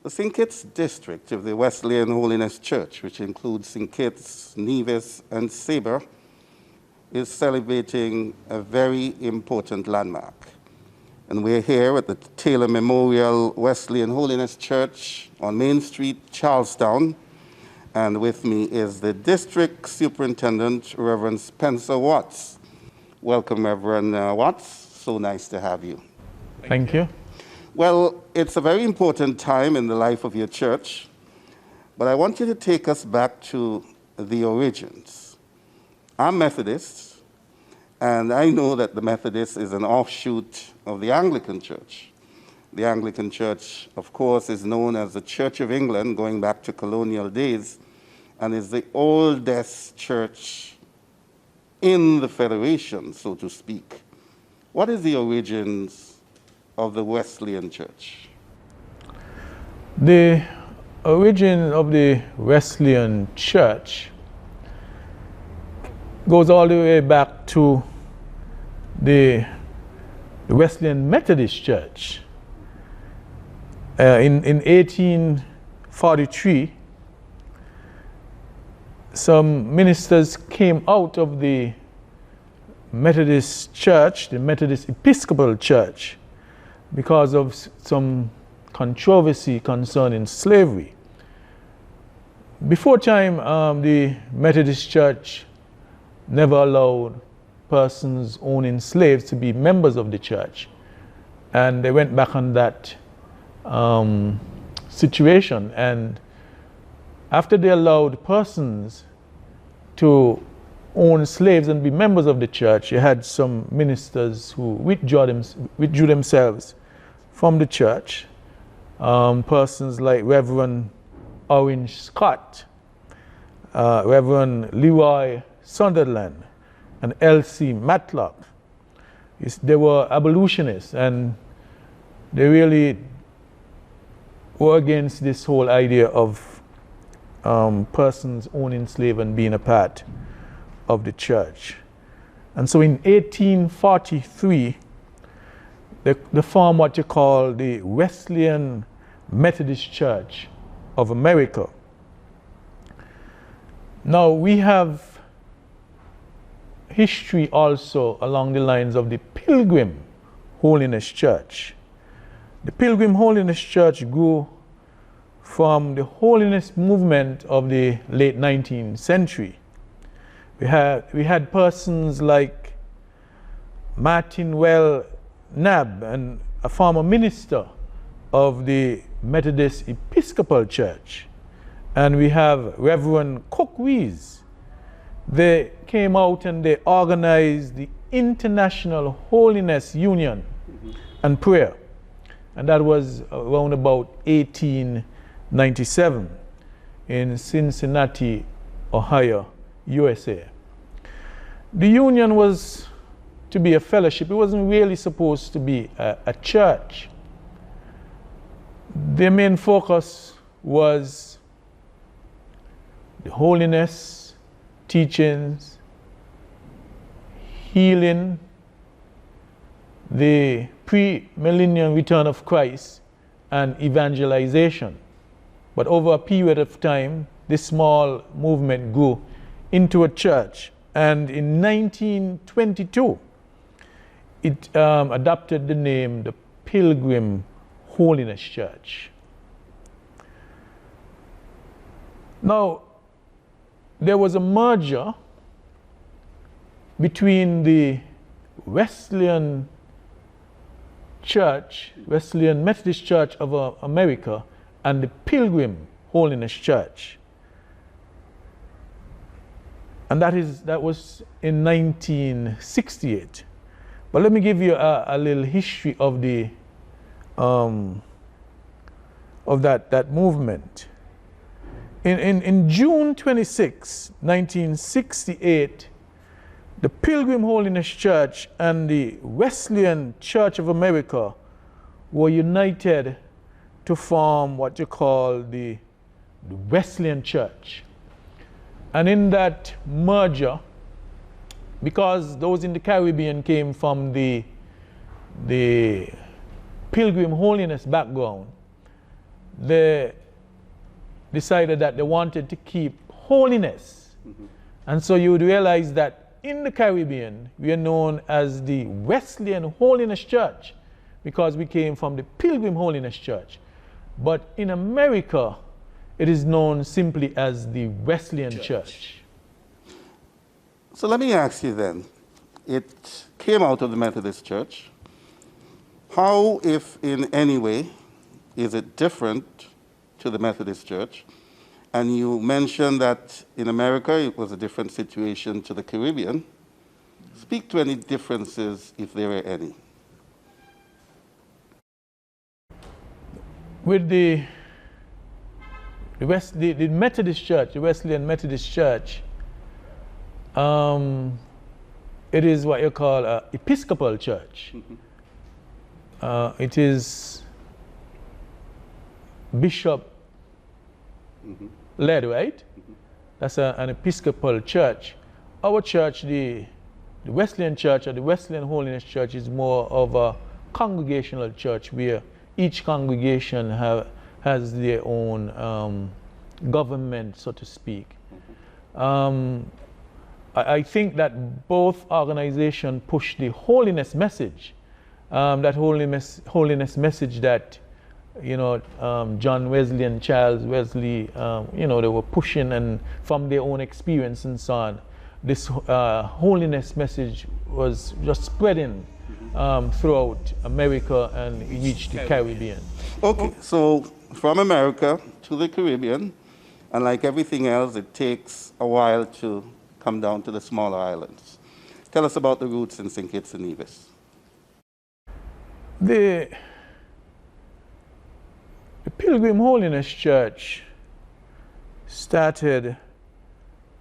The St. Kitts district of the Wesleyan Holiness Church, which includes St. Kitts, Nevis, and Sabre, is celebrating a very important landmark. And we're here at the Taylor Memorial Wesleyan Holiness Church on Main Street, Charlestown. And with me is the District Superintendent, Reverend Spencer Watts. Welcome, Reverend Watts. So nice to have you. Thank you. Well, it's a very important time in the life of your church, but I want you to take us back to the origins. I'm Methodist, and I know that the Methodist is an offshoot of the Anglican Church. The Anglican Church, of course, is known as the Church of England, going back to colonial days, and is the oldest church in the Federation, so to speak. What is the origins of the Wesleyan Church? The origin of the Wesleyan Church goes all the way back to the Wesleyan Methodist Church. In 1843, some ministers came out of the Methodist Church, the Methodist Episcopal Church, because of some controversy concerning slavery. Before time, the Methodist Church never allowed persons owning slaves to be members of the church. And they went back on that situation. And after they allowed persons to own slaves and be members of the church, you had some ministers who withdrew themselves from the church. Persons like Reverend Orange Scott, Reverend Leroy Sunderland, and L.C. Matlock. They were abolitionists, and they really were against this whole idea of persons owning slaves and being a part of the church. And so in 1843, they formed what you call the Wesleyan Methodist Church of America. Now we have history also along the lines of the Pilgrim Holiness Church. The Pilgrim Holiness Church grew from the holiness movement of the late 19th century. We had persons like Martin Well Nab, and a former minister of the Methodist Episcopal Church. And we have Reverend Cook Rees. They came out and they organized the International Holiness Union and Prayer. And that was around about 1897 in Cincinnati, Ohio, USA. The union was to be a fellowship. It wasn't really supposed to be a church. Their main focus was the holiness, teachings, healing, the pre-millennium return of Christ, and evangelization. But over a period of time, this small movement grew into a church. And in 1922, it adopted the name the Pilgrim Holiness Church. Now, there was a merger between the Wesleyan Church, Wesleyan Methodist Church of America, and the Pilgrim Holiness Church. And that was in 1968. But let me give you a little history of the that movement. In June 26, 1968, the Pilgrim Holiness Church and the Wesleyan Church of America were united to form what you call the Wesleyan Church. And in that merger, because those in the Caribbean came from the Pilgrim Holiness background, they decided that they wanted to keep holiness. And so you would realize that in the Caribbean, we are known as the Wesleyan Holiness Church because we came from the Pilgrim Holiness Church. But in America, it is known simply as the Wesleyan Church. So let me ask you then, it came out of the Methodist Church. How, if in any way, is it different to the Methodist Church? And you mentioned that in America it was a different situation to the Caribbean. Speak to any differences, if there are any. With the Methodist Church, the Wesleyan Methodist Church, it is what you call an Episcopal church. It is bishop led, right? That's an Episcopal church. Our church, the Wesleyan Church or the Wesleyan Holiness Church, is more of a congregational church where each congregation has their own government, so to speak. I think that both organizations push the holiness message, that holiness message that, John Wesley and Charles Wesley, they were pushing, and from their own experience and so on. This holiness message was just spreading throughout America and reached the Caribbean. Okay, so from America to the Caribbean, and like everything else, it takes a while to come down to the smaller islands. Tell us about the roots in St. Kitts and Nevis. The Pilgrim Holiness Church started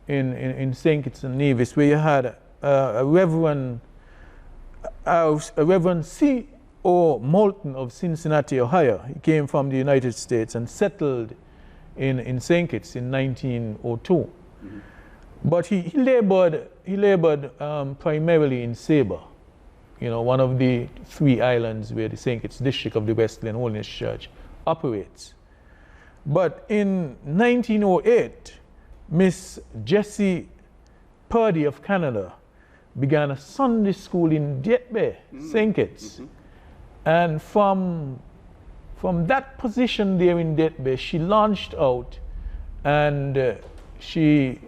in St. Kitts and Nevis, where you had a Reverend C.O. Moulton of Cincinnati, Ohio. He came from the United States and settled in St. Kitts in 1902. But he labored primarily in Saba, one of the 3 islands where the St. Kitts district of the Wesleyan Holiness Church operates. But in 1908, Miss Jessie Purdy of Canada began a Sunday school in Dietbe, St. Kitts. And from that position there in Dietbe, she launched out and she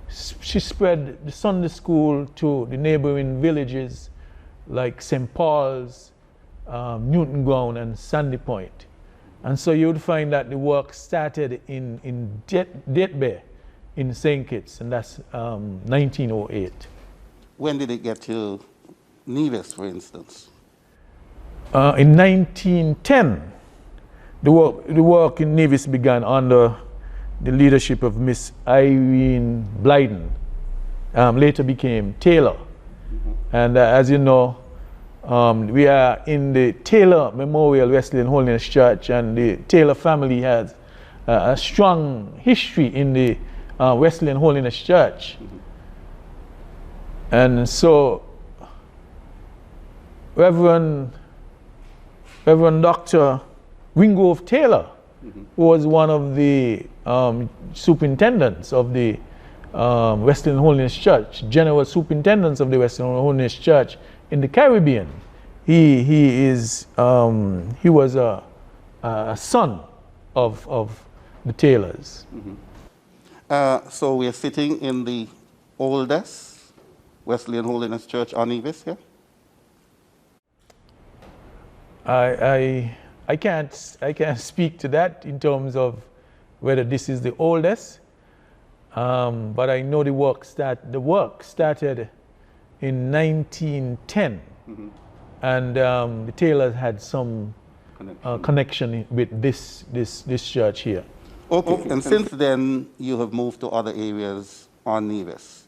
spread the Sunday school to the neighboring villages like St. Paul's, Newton Ground, and Sandy Point. And so you would find that the work started in Dietbe in St. Kitts, and that's 1908. When did it get to Nevis, for instance? In 1910, the work in Nevis began under the leadership of Miss Irene Blyden, later became Taylor. And as you know, we are in the Taylor Memorial Wesleyan Holiness Church, and the Taylor family has a strong history in the Wesleyan Holiness Church. And so Reverend Dr. Wingrove Taylor was one of the superintendents of the Wesleyan Holiness Church, general superintendents of the Wesleyan Holiness Church in the Caribbean. He was a son of the Taylors. So we're sitting in the oldest Wesleyan Holiness Church on Nevis here? I can't speak to that in terms of whether this is the oldest, but I know the work started in 1910, and the Taylors had some connection with this church here. Okay, and since then you have moved to other areas on Nevis.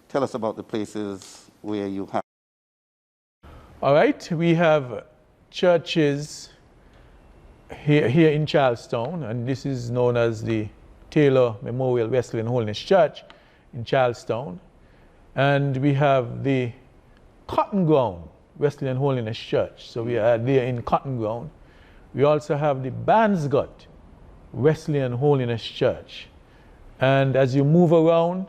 Tell us about the places where you have. All right, we have churches here in Charlestown, and this is known as the Taylor Memorial Wesleyan Holiness Church in Charlestown. And we have the Cotton Ground Wesleyan Holiness Church. So we are there in Cotton Ground. We also have the Barnesgut Wesleyan Holiness Church. And as you move around,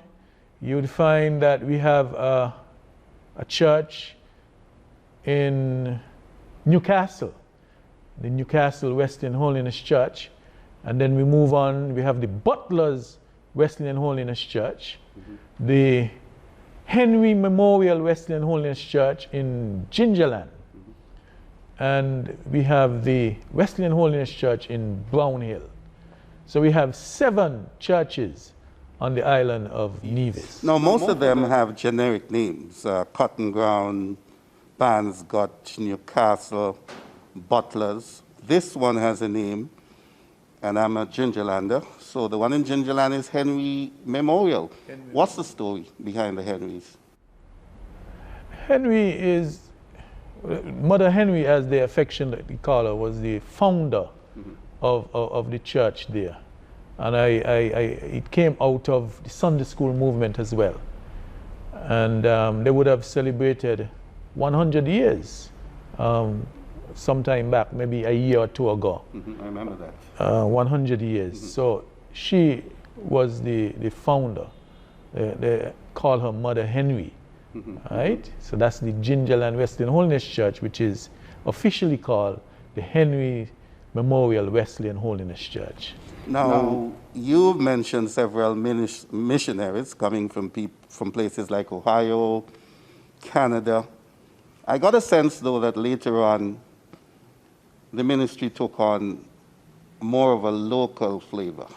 you'd find that we have a church in Newcastle, the Newcastle Wesleyan Holiness Church. And then we move on, we have the Butler's Wesleyan Holiness Church, the Henry Memorial Wesleyan Holiness Church in Gingerland, and we have the Wesleyan Holiness Church in Brownhill. So we have 7 churches on the island of Nevis. Now, most of them have generic names, Cotton Ground, Banscott, Newcastle, Butlers. This one has a name, and I'm a Gingerlander, so the one in Gingerland is Henry Memorial. What's the story behind the Henrys? Henry is, Mother Henry, as they affectionately call her, was the founder of the church there. And it came out of the Sunday school movement as well. And they would have celebrated 100 years sometime back, maybe a year or 2 ago. I remember that. 100 years. So she was the founder. They call her Mother Henry. Right? So that's the Gingerland Wesleyan Holiness Church, which is officially called the Henry Memorial Wesleyan Holiness Church. Now, you've mentioned several missionaries coming from places like Ohio, Canada. I got a sense, though, that later on the ministry took on more of a local flavor.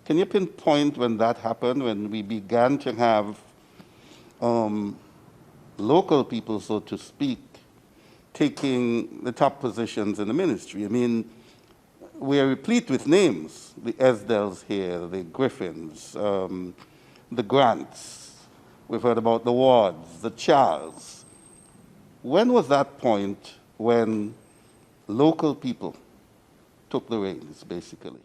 Can you pinpoint when that happened, when we began to have local people, so to speak, taking the top positions in the ministry? I mean, we are replete with names, the Esdells here, the Griffins, the Grants. We've heard about the Wards, the Charles. When was that point when local people took the reins, basically?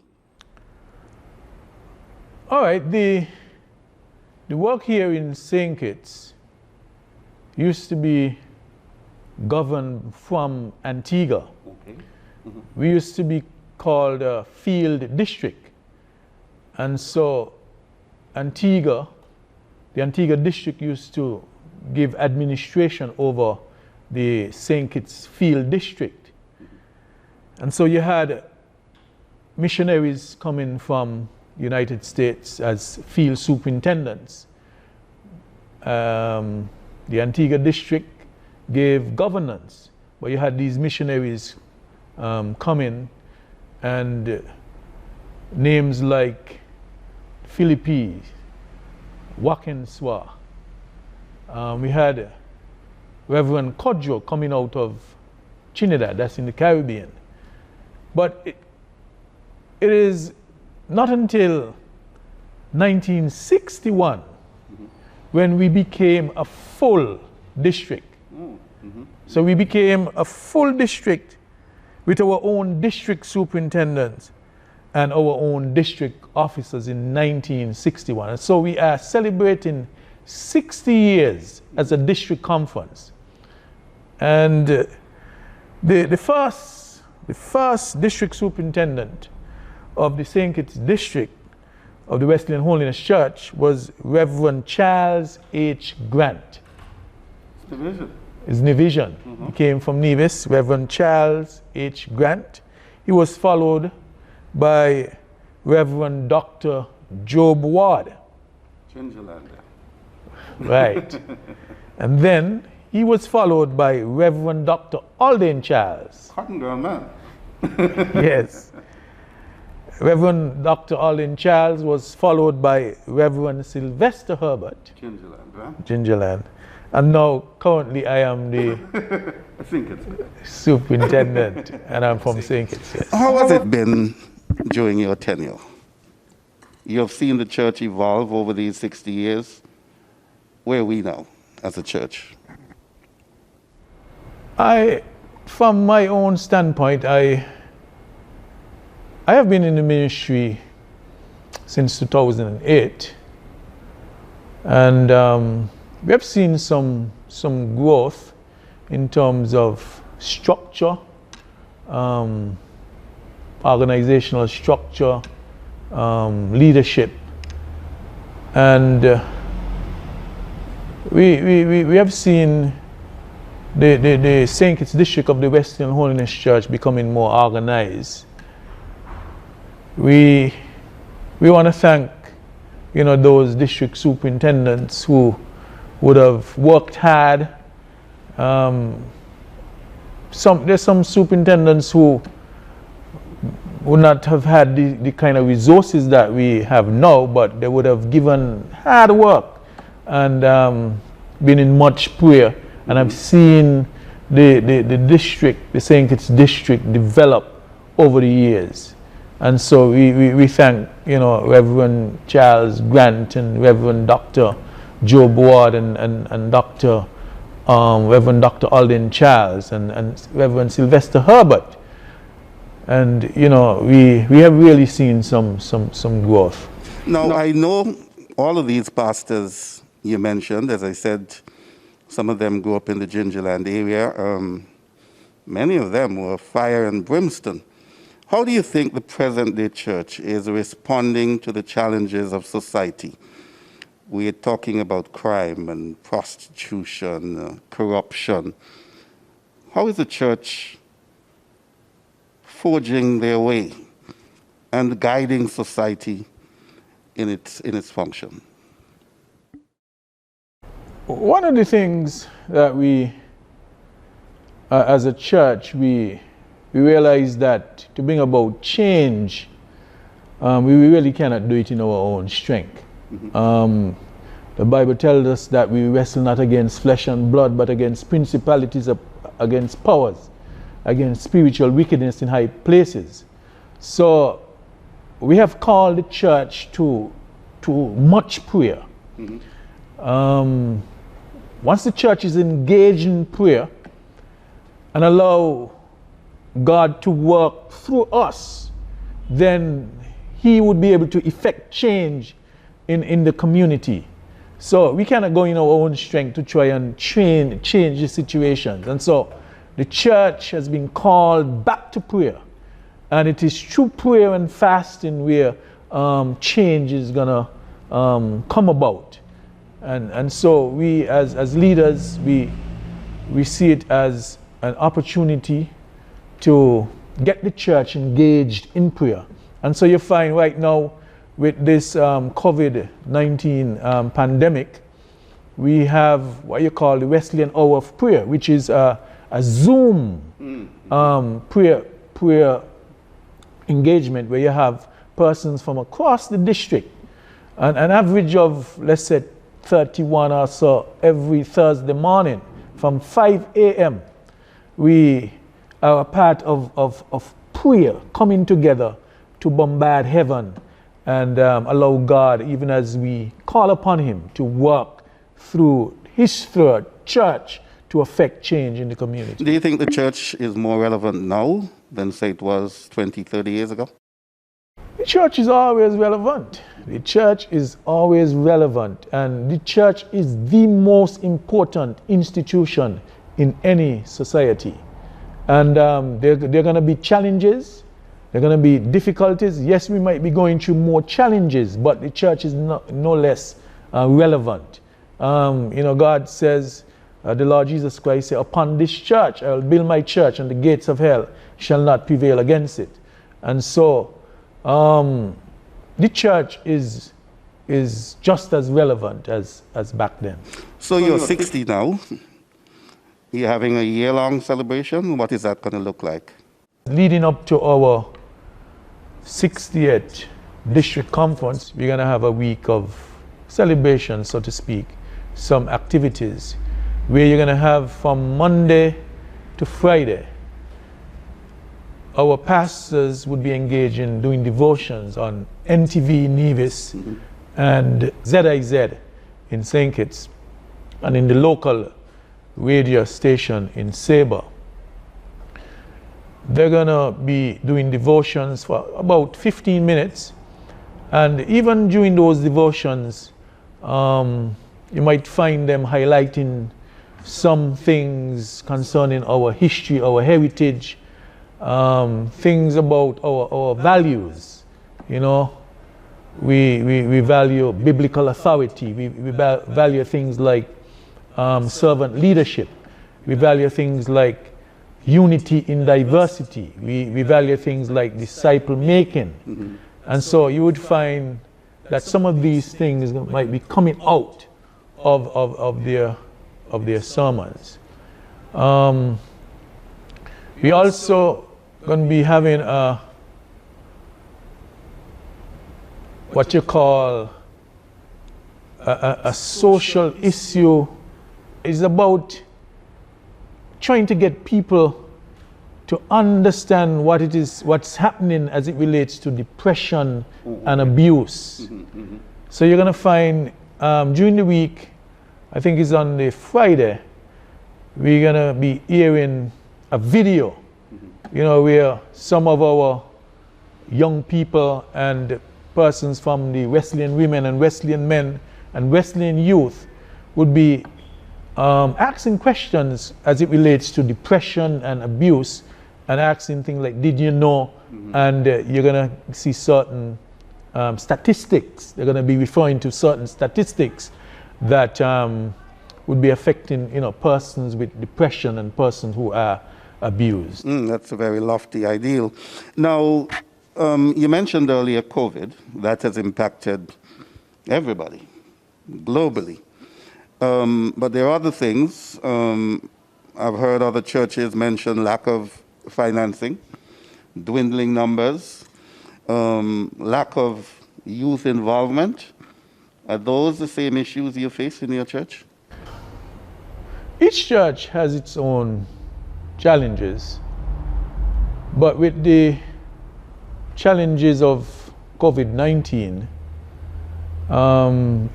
All right, the work here in St. Kitts used to be governed from Antigua. Okay. We used to be called a field district. And so Antigua, the Antigua district used to give administration over the St. Kitts field district. And so you had missionaries coming from the United States as field superintendents. The Antigua district gave governance, but you had these missionaries come in, and names like Philippi, Wakinswa. We had Reverend Kodjo coming out of Trinidad, that's in the Caribbean. But it is not until 1961 when we became a full district. So we became a full district with our own district superintendents and our own district officers in 1961. And so we are celebrating 60 years as a district conference. And the first district superintendent of the St. Kitts district of the Wesleyan Holiness Church was Reverend Charles H. Grant. Division. His Nevision. He came from Nevis, Reverend Charles H. Grant. He was followed by Reverend Dr. Job Ward. Gingerlander. Right. And then he was followed by Reverend Dr. Alden Charles. Cotton Ground man. Yes. Reverend Dr. Alden Charles was followed by Reverend Sylvester Herbert. Gingerland, right? Gingerland. And now, currently, I am the superintendent, and I'm from St. Kitts. Yes. How has it been during your tenure? You have seen the church evolve over these 60 years. Where are we now as a church? From my own standpoint, I have been in the ministry since 2008, and we have seen some growth in terms of structure, organizational structure, leadership, and we have seen the St. Kitts district of the Wesleyan Holiness Church becoming more organized. We want to thank, you know, those district superintendents who would have worked hard. There's some superintendents who would not have had the kind of resources that we have now, but they would have given hard work and been in much prayer. And I've seen the district, the St. Kitts district, develop over the years. And so we thank, you know, Reverend Charles Grant and Reverend Dr. Joe Board and Dr. Reverend Dr. Alden Charles and Reverend Sylvester Herbert. And, you know, we have really seen some growth. Now, I know all of these pastors you mentioned. As I said, some of them grew up in the Gingerland area. Many of them were fire and brimstone. How do you think the present-day church is responding to the challenges of society? We're talking about crime and prostitution, corruption. How is the church forging their way and guiding society in its function? One of the things that we, as a church, we realize that to bring about change, we really cannot do it in our own strength. Mm-hmm. The Bible tells us that we wrestle not against flesh and blood, but against principalities, against powers, against spiritual wickedness in high places. So we have called the church to much prayer. Mm-hmm. Once the church is engaged in prayer and allow God to work through us, then He would be able to effect change in the community. So we cannot go in our own strength to try and change the situations. And so the church has been called back to prayer. And it is through prayer and fasting where change is going to come about. And so we as leaders, we see it as an opportunity to get the church engaged in prayer. And so you find right now with this COVID-19 pandemic, we have what you call the Wesleyan Hour of Prayer, which is a Zoom prayer engagement where you have persons from across the district, an average of, let's say, 31 or so every Thursday morning from 5 a.m. We are a part of prayer, coming together to bombard heaven and allow God, even as we call upon Him, to work through His third church to affect change in the community. Do you think the church is more relevant now than, say, it was 20, 30 years ago? The church is always relevant. The church is always relevant, and the church is the most important institution in any society. And there are going to be challenges, there are going to be difficulties. Yes, we might be going through more challenges, but the church is no less relevant. You know, God says, the Lord Jesus Christ said, upon this church I will build my church, and the gates of hell shall not prevail against it. And so the church is just as relevant as back then. So you're 60 now. You're having a year-long celebration. What is that going to look like? Leading up to our 60th district conference, we're going to have a week of celebration, so to speak, some activities where you're going to have from Monday to Friday. Our pastors would be engaged in doing devotions on NTV Nevis and ZIZ in St. Kitts, and in the local radio station in Sabre. They're going to be doing devotions for about 15 minutes, and even during those devotions, you might find them highlighting some things concerning our history, our heritage, things about our values. You know, we value biblical authority. We value things like servant leadership. We value things like unity in diversity. We value things like disciple making. Mm-hmm. And so you would find that some of these things might be coming out of their sermons. We also going to be having what you call a social issue. Is about trying to get people to understand what it is, what's happening as it relates to depression and abuse. So you're going to find during the week, I think it's on the Friday, we're going to be airing a video, you know, where some of our young people and persons from the Wesleyan women and Wesleyan men and Wesleyan youth would be asking questions as it relates to depression and abuse, and asking things like, did you know? And you're going to see certain statistics. They're going to be referring to certain statistics that would be affecting, you know, persons with depression and persons who are abused. That's a very lofty ideal. Now, you mentioned earlier COVID. That has impacted everybody globally. But there are other things. I've heard other churches mention lack of financing, dwindling numbers, lack of youth involvement. Are those the same issues you face in your church? Each church has its own challenges, but with the challenges of COVID-19,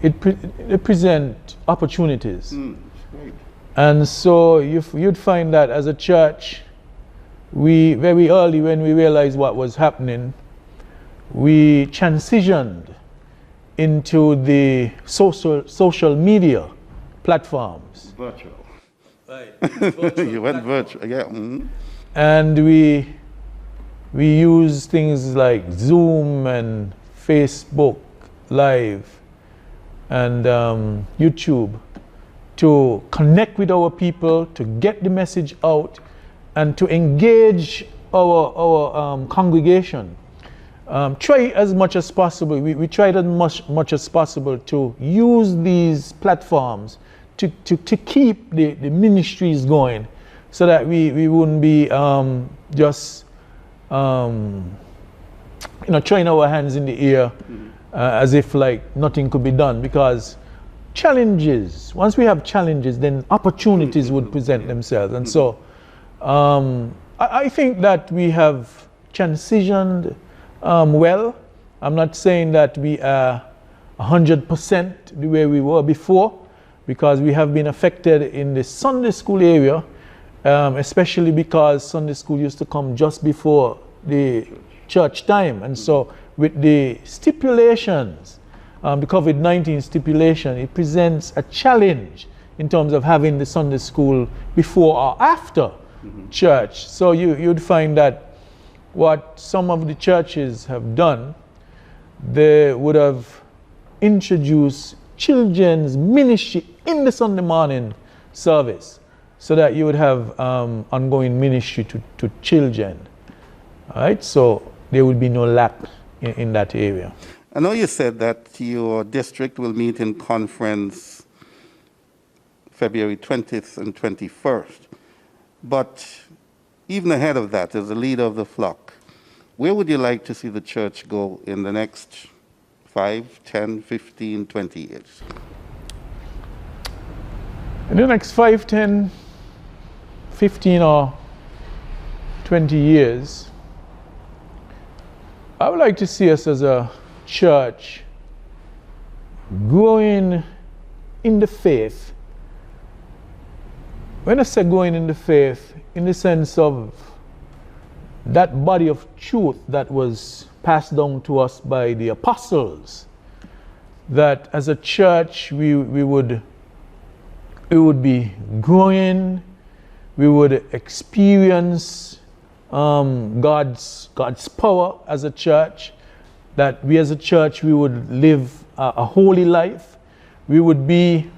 it present opportunities. Great. And so you'd find that as a church, we very early, when we realized what was happening, we transitioned into the social media platforms. Virtual. Right. You went virtual, yeah. Mm-hmm. And we use things like Zoom and Facebook Live and YouTube to connect with our people, to get the message out, and to engage our congregation. Try as much as possible. We tried as much as possible to use these platforms to keep the ministries going, so that we wouldn't be just throwing our hands in the air as if like nothing could be done. Because challenges, once we have challenges, then opportunities would present themselves. And so I think that we have transitioned well. I'm not saying that we are 100% the way we were before, because we have been affected in the Sunday school area, especially because Sunday school used to come just before the church time. And so with the stipulations, the COVID-19 stipulation, it presents a challenge in terms of having the Sunday school before or after church. So you'd find that what some of the churches have done, they would have introduced children's ministry in the Sunday morning service, so that you would have ongoing ministry to children. All right, so there would be no lack in that area. I know you said that your district will meet in conference February 20th and 21st. But even ahead of that, as a leader of the flock, where would you like to see the church go in the next 5, 10, 15, 20 years? In the next 5, 10, 15 or 20 years, I would like to see us as a church growing in the faith. When I say growing in the faith, in the sense of that body of truth that was passed down to us by the apostles, that as a church we would be growing, we would experience God's power as a church, that we as a church, we would live a holy life. We would be,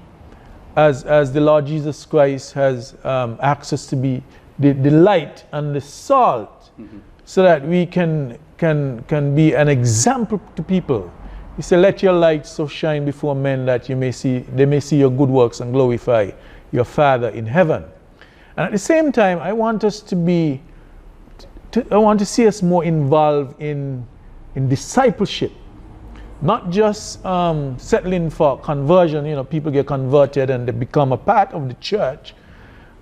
as the Lord Jesus Christ has asked us to be, the light and the salt, so that we can be an example to people. He said, let your light so shine before men that they may see your good works and glorify your Father in heaven. And at the same time, I want us to see us more involved in discipleship. Not just settling for conversion, people get converted and they become a part of the church,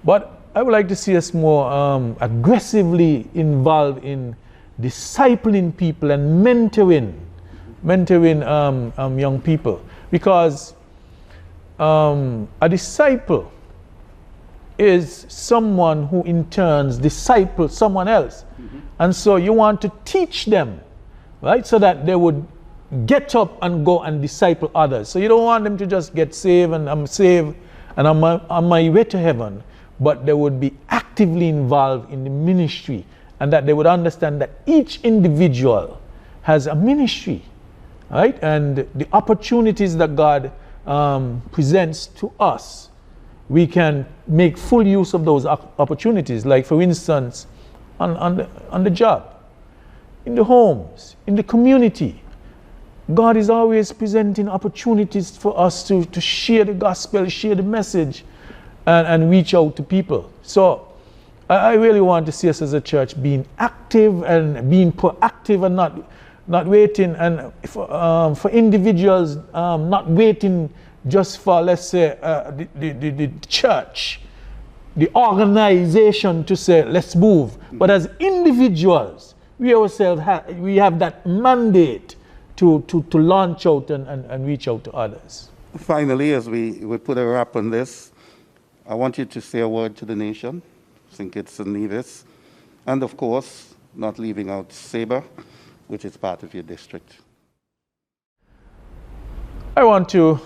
but I would like to see us more aggressively involved in discipling people and mentoring young people. Because a disciple is someone who in turn disciples someone else. And so you want to teach them, right, so that they would get up and go and disciple others. So you don't want them to just get saved and I'm saved and I'm on my way to heaven, but they would be actively involved in the ministry, and that they would understand that each individual has a ministry, right? And the opportunities that God presents to us, we can make full use of those opportunities. Like, for instance, on the job, in the homes, in the community. God is always presenting opportunities for us to share the gospel, share the message, and reach out to people. So I really want to see us as a church being active and being proactive, and not waiting, and for individuals not waiting just for, let's say, the church, the organization to say, let's move. But as individuals, we ourselves have that mandate to launch out and reach out to others. Finally, as we put a wrap on this, I want you to say a word to the nation, St. Kitts and Nevis, and of course, not leaving out Sabre, which is part of your district. I want to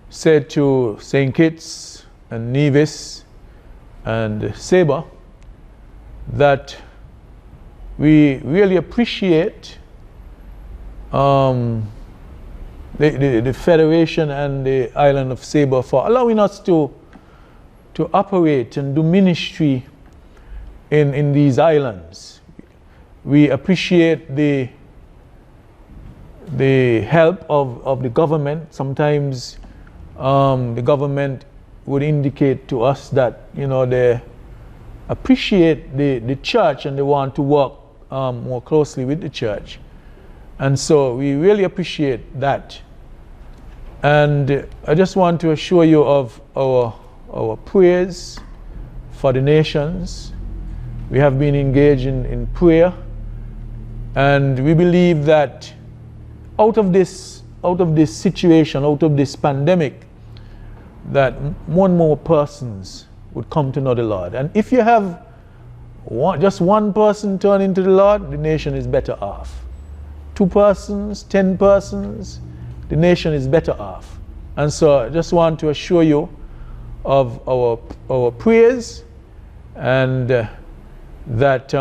say to St. Kitts and Nevis and Sabre that we really appreciate the Federation and the island of Sabre for allowing us to operate and do ministry in these islands. We appreciate the help of the government. Sometimes the government would indicate to us that they appreciate the church and they want to work more closely with the church. And so we really appreciate that. And I just want to assure you of our prayers for the nations. We have been engaged in prayer, and we believe that out of this situation, out of this pandemic, that more and more persons would come to know the Lord. And if you have just one person turning to the Lord, the nation is better off. 2 persons, 10 persons, the nation is better off. And so I just want to assure you of our prayers, and that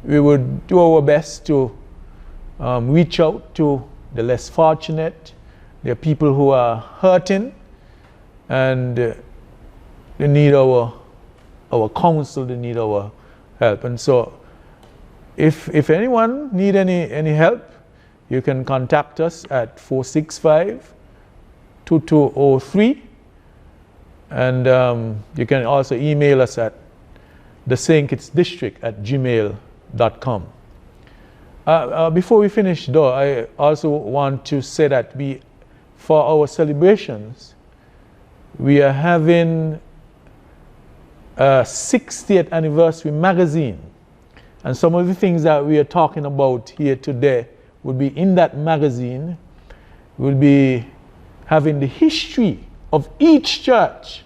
we would do our best to reach out to the less fortunate. There are people who are hurting, and they need our counsel, they need our help. And so if anyone need any help, you can contact us at 465-2203, and you can also email us at thestkitsdistrict@gmail.com. Before we finish though, I also want to say that for our celebrations, we are having a 60th anniversary magazine. And some of the things that we are talking about here today will be in that magazine. We'll be having the history of each church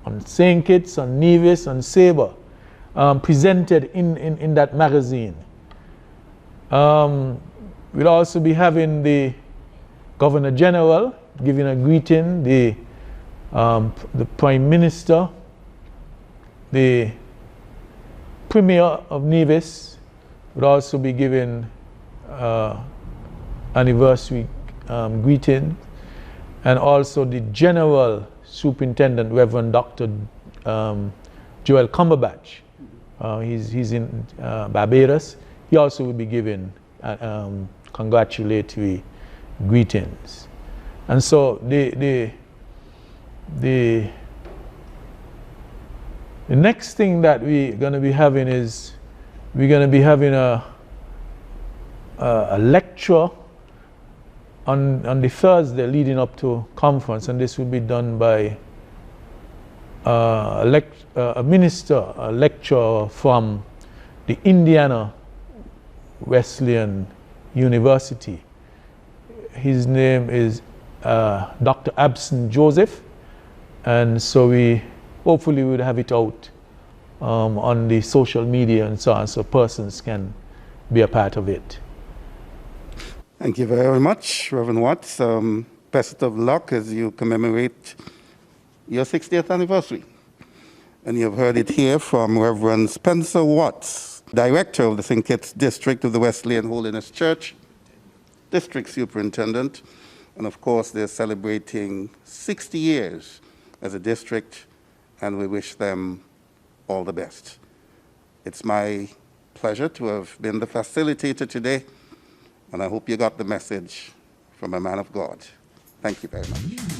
on St. Kitts, on Nevis, on Sabre, presented in that magazine. We'll also be having the Governor General giving a greeting, the Prime Minister, the Premier of Nevis would also be giving anniversary greeting, and also the General Superintendent, Reverend Dr. Joel Cumberbatch. He's in Barbados. He also will be giving congratulatory greetings. And so the next thing that we're going to be having is we're going to be having a lecture on the Thursday leading up to conference, and this will be done by a minister, a lecturer from the Indiana Wesleyan University. His name is Dr. Abson Joseph, and so we hopefully would have it out on the social media and so on, so persons can be a part of it. Thank you very much, Reverend Watts. Best of luck as you commemorate your 60th anniversary. And you've heard it here from Reverend Spencer Watts, Director of the St. Kitts District of the Wesleyan Holiness Church, District Superintendent, and of course they're celebrating 60 years as a district, and we wish them all the best. It's my pleasure to have been the facilitator today, and I hope you got the message from a man of God. Thank you very much.